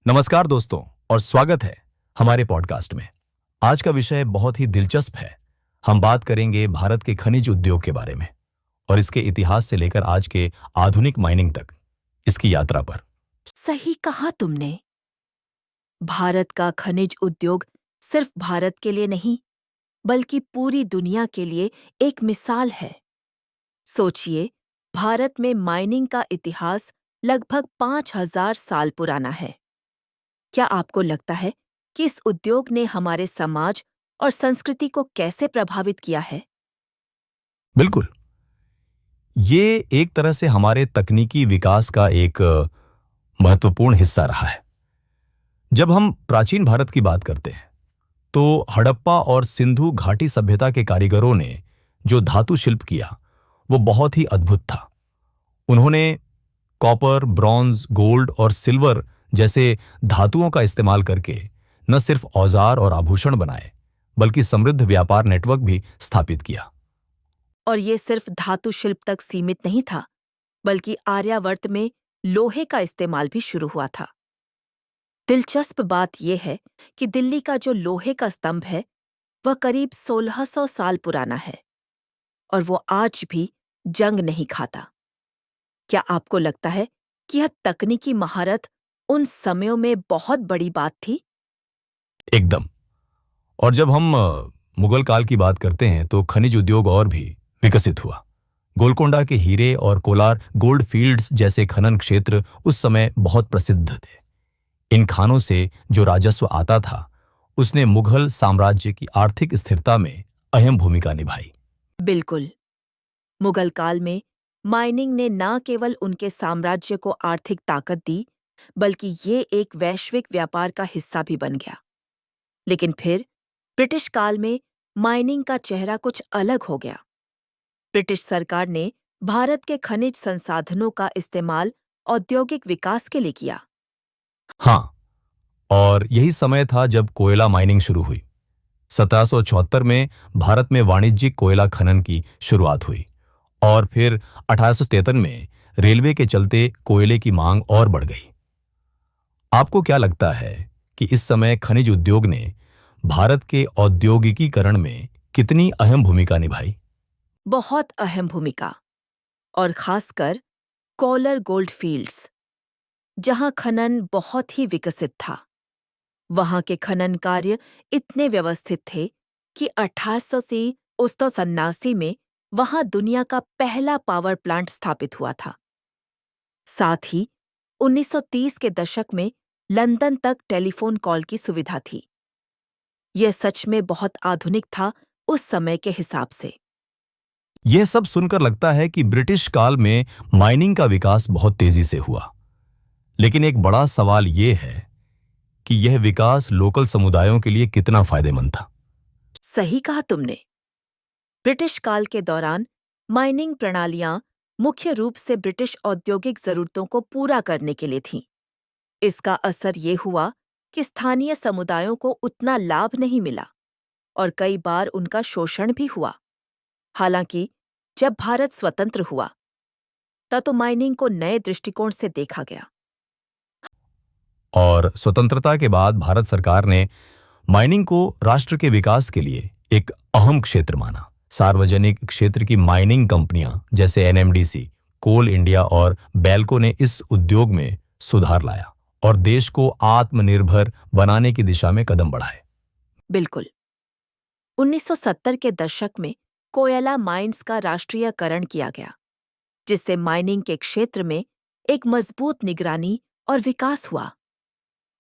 नमस्कार दोस्तों और स्वागत है हमारे पॉडकास्ट में। आज का विषय बहुत ही दिलचस्प है। हम बात करेंगे भारत के खनिज उद्योग के बारे में और इसके इतिहास से लेकर आज के आधुनिक माइनिंग तक इसकी यात्रा पर। सही कहा तुमने। भारत का खनिज उद्योग सिर्फ भारत के लिए नहीं, बल्कि पूरी दुनिया के लिए एक मिसाल है। सोचिए, भारत में माइनिंग का इतिहास लगभग 5,000 साल पुराना है। क्या आपको लगता है कि इस उद्योग ने हमारे समाज और संस्कृति को कैसे प्रभावित किया है? बिल्कुल, ये एक तरह से हमारे तकनीकी विकास का एक महत्वपूर्ण हिस्सा रहा है। जब हम प्राचीन भारत की बात करते हैं तो हड़प्पा और सिंधु घाटी सभ्यता के कारीगरों ने जो धातु शिल्प किया वो बहुत ही अद्भुत था। उन्होंने कॉपर, ब्रॉन्ज, गोल्ड और सिल्वर जैसे धातुओं का इस्तेमाल करके न सिर्फ औजार और आभूषण बनाए, बल्कि समृद्ध व्यापार नेटवर्क भी स्थापित किया। और ये सिर्फ धातु शिल्प तक सीमित नहीं था, बल्कि आर्यावर्त में लोहे का इस्तेमाल भी शुरू हुआ था। दिलचस्प बात यह है कि दिल्ली का जो लोहे का स्तंभ है, वह करीब 1600 साल पुराना है और वो आज भी जंग नहीं खाता। क्या आपको लगता है कि यह तकनीकी महारत उन समयों में बहुत बड़ी बात थी? एकदम। और जब हम मुगल काल की बात करते हैं तो खनिज उद्योग और भी विकसित हुआ। गोलकोंडा के हीरे और कोलार गोल्ड फील्ड्स जैसे खनन क्षेत्र उस समय बहुत प्रसिद्ध थे। इन खानों से जो राजस्व आता था उसने मुगल साम्राज्य की आर्थिक स्थिरता में अहम भूमिका निभाई। बिल्कुल। मुगल काल में माइनिंग ने न केवल उनके साम्राज्य को आर्थिक ताकत दी, बल्कि ये एक वैश्विक व्यापार का हिस्सा भी बन गया। लेकिन फिर ब्रिटिश काल में माइनिंग का चेहरा कुछ अलग हो गया। ब्रिटिश सरकार ने भारत के खनिज संसाधनों का इस्तेमाल औद्योगिक विकास के लिए किया। हाँ, और यही समय था जब कोयला माइनिंग शुरू हुई। 1774 में भारत में वाणिज्यिक कोयला खनन की शुरुआत हुई और फिर 1873 में रेलवे के चलते कोयले की मांग और बढ़ गई। आपको क्या लगता है कि इस समय खनिज उद्योग ने भारत के औद्योगिकीकरण में कितनी अहम भूमिका निभाई? बहुत अहम भूमिका, और खासकर कोलर गोल्ड फील्ड्स, जहां खनन बहुत ही विकसित था। वहां के खनन कार्य इतने व्यवस्थित थे कि 1800 से 1989 में वहां दुनिया का पहला पावर प्लांट स्थापित हुआ था। साथ ही 1930 के दशक में लंदन तक टेलीफोन कॉल की सुविधा थी। यह सच में बहुत आधुनिक था उस समय के हिसाब से। यह सब सुनकर लगता है कि ब्रिटिश काल में माइनिंग का विकास बहुत तेजी से हुआ। लेकिन एक बड़ा सवाल यह है कि यह विकास लोकल समुदायों के लिए कितना फायदेमंद था। सही कहा तुमने। ब्रिटिश काल के दौरान माइनिंग प्रणालियां मुख्य रूप से ब्रिटिश औद्योगिक जरूरतों को पूरा करने के लिए थीं। इसका असर ये हुआ कि स्थानीय समुदायों को उतना लाभ नहीं मिला और कई बार उनका शोषण भी हुआ। हालांकि जब भारत स्वतंत्र हुआ, तब तो माइनिंग को नए दृष्टिकोण से देखा गया। और स्वतंत्रता के बाद भारत सरकार ने माइनिंग को राष्ट्र के विकास के लिए एक अहम क्षेत्र माना। सार्वजनिक क्षेत्र की माइनिंग कंपनियां जैसे एनएमडीसी, कोल इंडिया और बेल्को ने इस उद्योग में सुधार लाया और देश को आत्मनिर्भर बनाने की दिशा में कदम बढ़ाए। बिल्कुल। 1970 के दशक में कोयला माइंस का राष्ट्रीयकरण किया गया, जिससे माइनिंग के क्षेत्र में एक मजबूत निगरानी और विकास हुआ।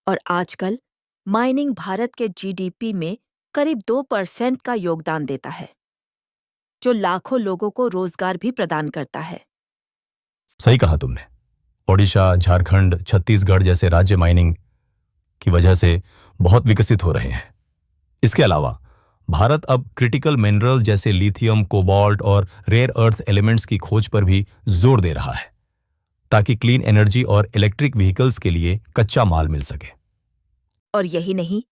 और आजकल माइनिंग भारत के जीडीपी में करीब 2% का योगदान देता है, जो लाखों लोगों को रोजगार भी प्रदान करता है। सही कहा तुमने। ओडिशा, झारखंड, छत्तीसगढ़ जैसे राज्य माइनिंग की वजह से बहुत विकसित हो रहे हैं। इसके अलावा भारत अब क्रिटिकल मिनरल जैसे लिथियम, कोबाल्ट और रेयर अर्थ एलिमेंट्स की खोज पर भी जोर दे रहा है, ताकि क्लीन एनर्जी और इलेक्ट्रिक व्हीकल्स के लिए कच्चा माल मिल सके। और यही नहीं,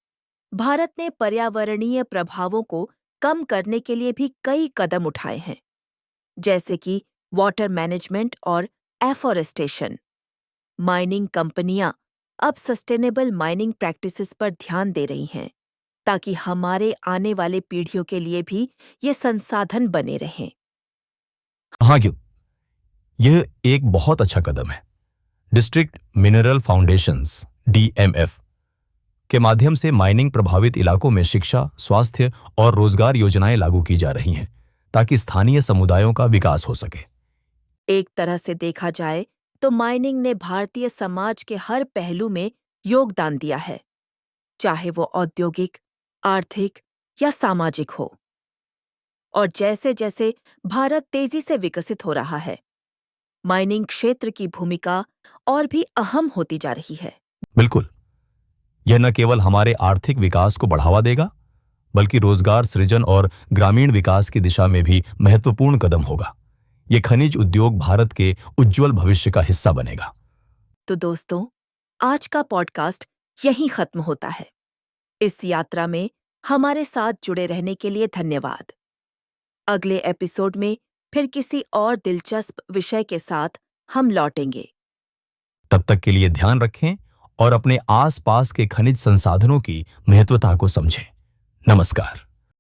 भारत ने पर्यावरणीय प्रभावों को कम करने के लिए भी कई कदम उठाए हैं, जैसे कि वाटर मैनेजमेंट और एफॉरेस्टेशन। माइनिंग कंपनियां अब सस्टेनेबल माइनिंग प्रैक्टिसेस पर ध्यान दे रही हैं ताकि हमारे आने वाले पीढ़ियों के लिए भी ये संसाधन बने रहें। हाँ क्यों, यह एक बहुत अच्छा कदम है। डिस्ट्रिक्ट मिनरल फाउंडेशंस डीएमएफ के माध्यम से माइनिंग प्रभावित इलाकों में शिक्षा, स्वास्थ्य और रोजगार योजनाएं लागू की जा रही हैं ताकि स्थानीय समुदायों का विकास हो सके। एक तरह से देखा जाए तो माइनिंग ने भारतीय समाज के हर पहलू में योगदान दिया है, चाहे वो औद्योगिक, आर्थिक या सामाजिक हो। और जैसे जैसे भारत तेजी से विकसित हो रहा है, माइनिंग क्षेत्र की भूमिका और भी अहम होती जा रही है। बिल्कुल, यह न केवल हमारे आर्थिक विकास को बढ़ावा देगा, बल्कि रोजगार सृजन और ग्रामीण विकास की दिशा में भी महत्वपूर्ण कदम होगा। यह खनिज उद्योग भारत के उज्जवल भविष्य का हिस्सा बनेगा। तो दोस्तों, आज का पॉडकास्ट यहीं खत्म होता है। इस यात्रा में हमारे साथ जुड़े रहने के लिए धन्यवाद। अगले एपिसोड में फिर किसी और दिलचस्प विषय के साथ हम लौटेंगे। तब तक के लिए ध्यान रखें और अपने आसपास के खनिज संसाधनों की महत्वता को समझें। नमस्कार।